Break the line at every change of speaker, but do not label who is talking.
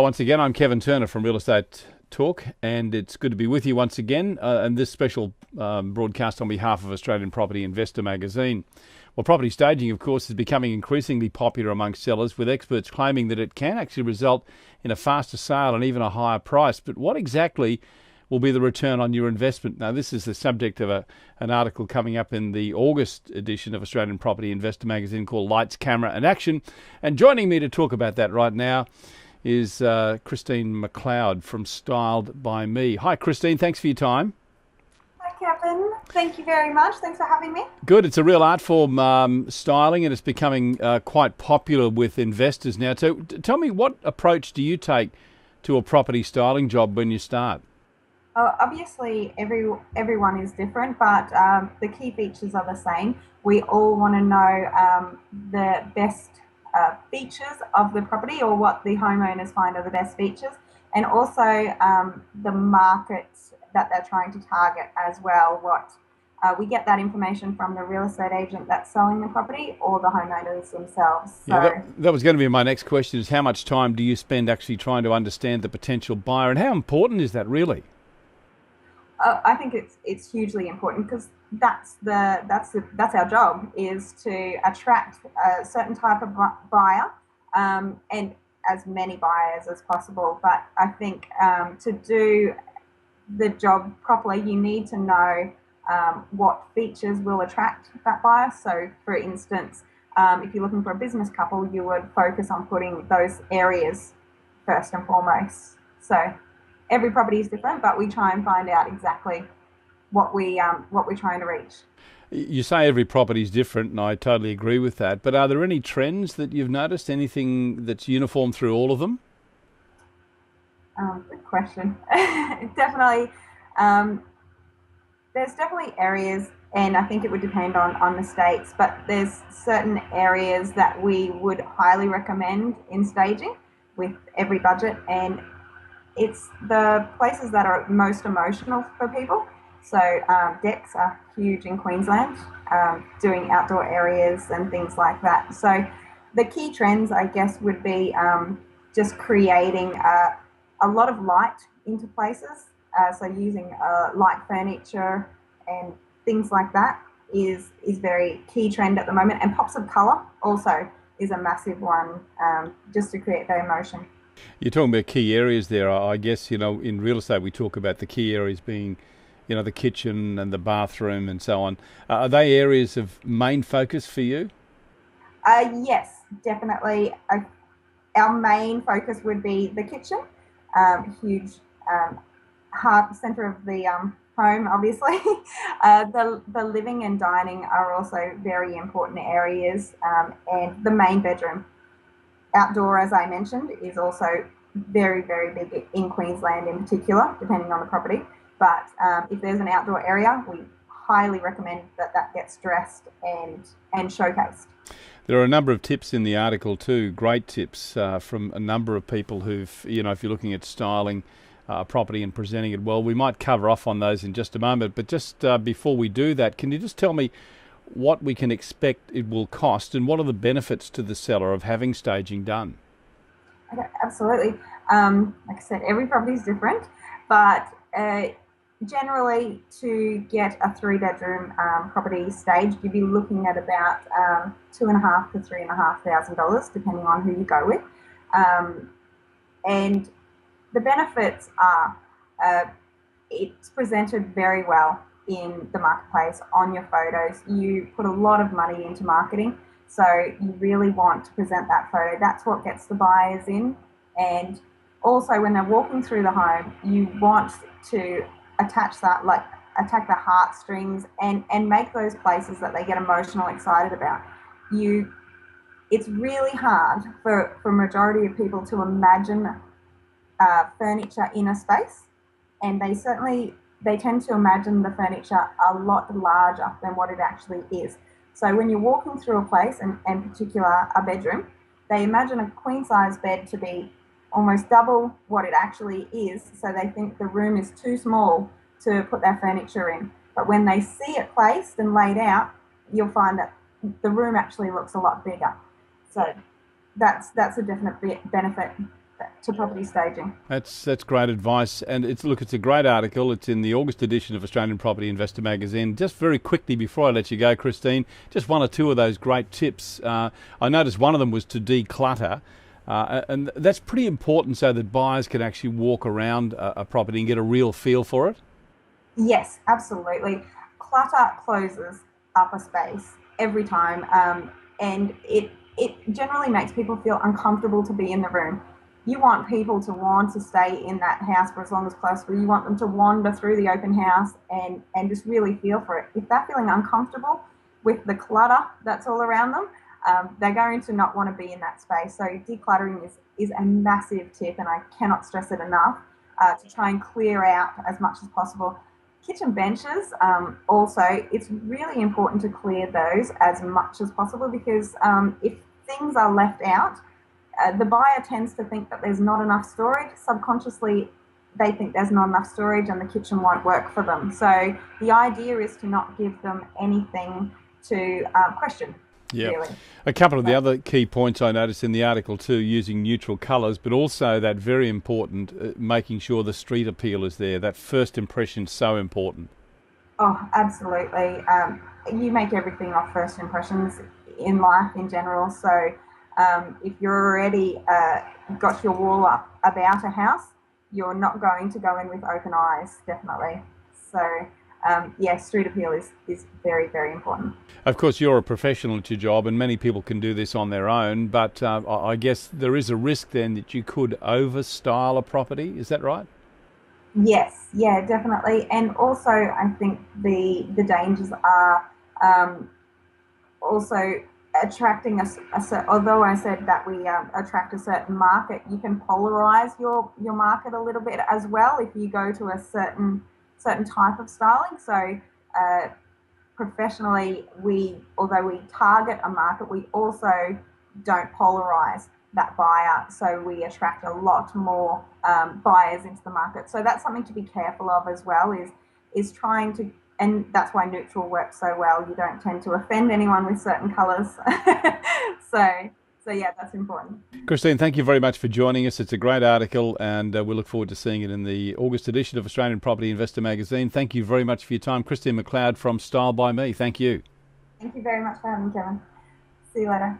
Once again, I'm Kevin Turner from Real Estate Talk, and it's good to be with you once again. And this special broadcast on behalf of Australian Property Investor magazine. Well, property staging, of course, is becoming increasingly popular amongst sellers, with experts claiming that it can actually result in a faster sale and even a higher price. But what exactly will be the return on your investment? Now, this is the subject of an article coming up in the August edition of Australian Property Investor magazine called Lights, Camera and Action. And joining me to talk about that right now is Christine McLeod from Styled by Me. Hi, Christine. Thanks for your time.
Hi, Kevin. Thank you very much. Thanks for having me.
Good. It's a real art form, styling, and it's becoming quite popular with investors now. So tell me, what approach do you take to a property styling job when you start?
Obviously, everyone is different, but the key features are the same. We all want to know the best features of the property, or what the homeowners find are the best features, and also the markets that they're trying to target as well. We get that information from the real estate agent that's selling the property, or the homeowners themselves.
Yeah, that was going to be my next question, is how much time do you spend actually trying to understand the potential buyer, and how important is that really?
I think it's hugely important, because that's our job, is to attract a certain type of buyer, and as many buyers as possible. But I think to do the job properly, you need to know what features will attract that buyer. So, for instance, if you're looking for a business couple, you would focus on putting those areas first and foremost. So every property is different, but we try and find out exactly what we're trying to reach.
You say every property is different, and I totally agree with that. But are there any trends that you've noticed? Anything that's uniform through all of them?
Good question. Definitely, there's definitely areas, and I think it would depend on the states, but there's certain areas that we would highly recommend in staging with every budget, and it's the places that are most emotional for people. So decks are huge in Queensland, doing outdoor areas and things like that. So the key trends, I guess, would be just creating a lot of light into places. So using light furniture and things like that is very key trend at the moment. And pops of colour also is a massive one, just to create the emotion.
You're talking about key areas there. I guess, in real estate we talk about the key areas being, the kitchen and the bathroom and so on. Are they areas of main focus for you?
Yes, definitely. Our main focus would be the kitchen, huge heart center of the home, obviously. The living and dining are also very important areas, and the main bedroom. Outdoor, as I mentioned, is also very, very big in Queensland in particular, depending on the property. But if there's an outdoor area, we highly recommend that gets dressed and showcased.
There are a number of tips in the article too, great tips from a number of people who've, if you're looking at styling a property and presenting it well. We might cover off on those in just a moment, but just before we do that, can you just tell me what we can expect it will cost, and what are the benefits to the seller of having staging done?
Okay, absolutely. Like I said, every property is different, but generally, to get a 3-bedroom property staged, you'd be looking at about $2,500 to $3,500, depending on who you go with. And the benefits are it's presented very well in the marketplace on your photos. You put a lot of money into marketing, so you really want to present that photo. That's what gets the buyers in. And also, when they're walking through the home, you want to attach the heartstrings, and make those places that they get emotional, excited about. It's really hard for majority of people to imagine furniture in a space, and they tend to imagine the furniture a lot larger than what it actually is. So when you're walking through a place, and in particular a bedroom, they imagine a queen size bed to be almost double what it actually is. So they think the room is too small to put their furniture in. But when they see it placed and laid out, you'll find that the room actually looks a lot bigger. So that's a definite benefit. to property staging.
That's great advice, and it's a great article. It's in the August edition of Australian Property Investor magazine. Just very quickly before I let you go, Christine, just one or two of those great tips. I noticed one of them was to declutter, and that's pretty important so that buyers can actually walk around a property and get a real feel for it.
Yes, absolutely. Clutter closes up a space every time, and it generally makes people feel uncomfortable to be in the room. You want people to want to stay in that house for as long as possible. You want them to wander through the open house and just really feel for it. If they're feeling uncomfortable with the clutter that's all around them, they're going to not want to be in that space. So decluttering is a massive tip, and I cannot stress it enough, to try and clear out as much as possible. Kitchen benches, also, it's really important to clear those as much as possible, because if things are left out, the buyer tends to think that there's not enough storage. Subconsciously, they think there's not enough storage and the kitchen won't work for them. So the idea is to not give them anything to question.
Yeah.
Really.
A couple of the other key points I noticed in the article too, using neutral colours, but also that very important, making sure the street appeal is there. That first impression is so important.
Oh, absolutely. You make everything off first impressions in life in general. So if you're already got your wall up about a house, you're not going to go in with open eyes, definitely. So street appeal is very, very important.
Of course, you're a professional at your job, and many people can do this on their own, but I guess there is a risk then that you could over-style a property. Is that right?
Yes, yeah, definitely. And also, I think the dangers are also attracting although I said that we attract a certain market, you can polarize your market a little bit as well if you go to a certain type of styling. So professionally, although we target a market, we also don't polarize that buyer, so we attract a lot more buyers into the market. So that's something to be careful of as well, is trying to, and that's why neutral works so well. You don't tend to offend anyone with certain colours. So yeah, that's important.
Christine, thank you very much for joining us. It's a great article, and we look forward to seeing it in the August edition of Australian Property Investor magazine. Thank you very much for your time. Christine McLeod from Style by Me. Thank you.
Thank you very much for having me, Kevin. See you later.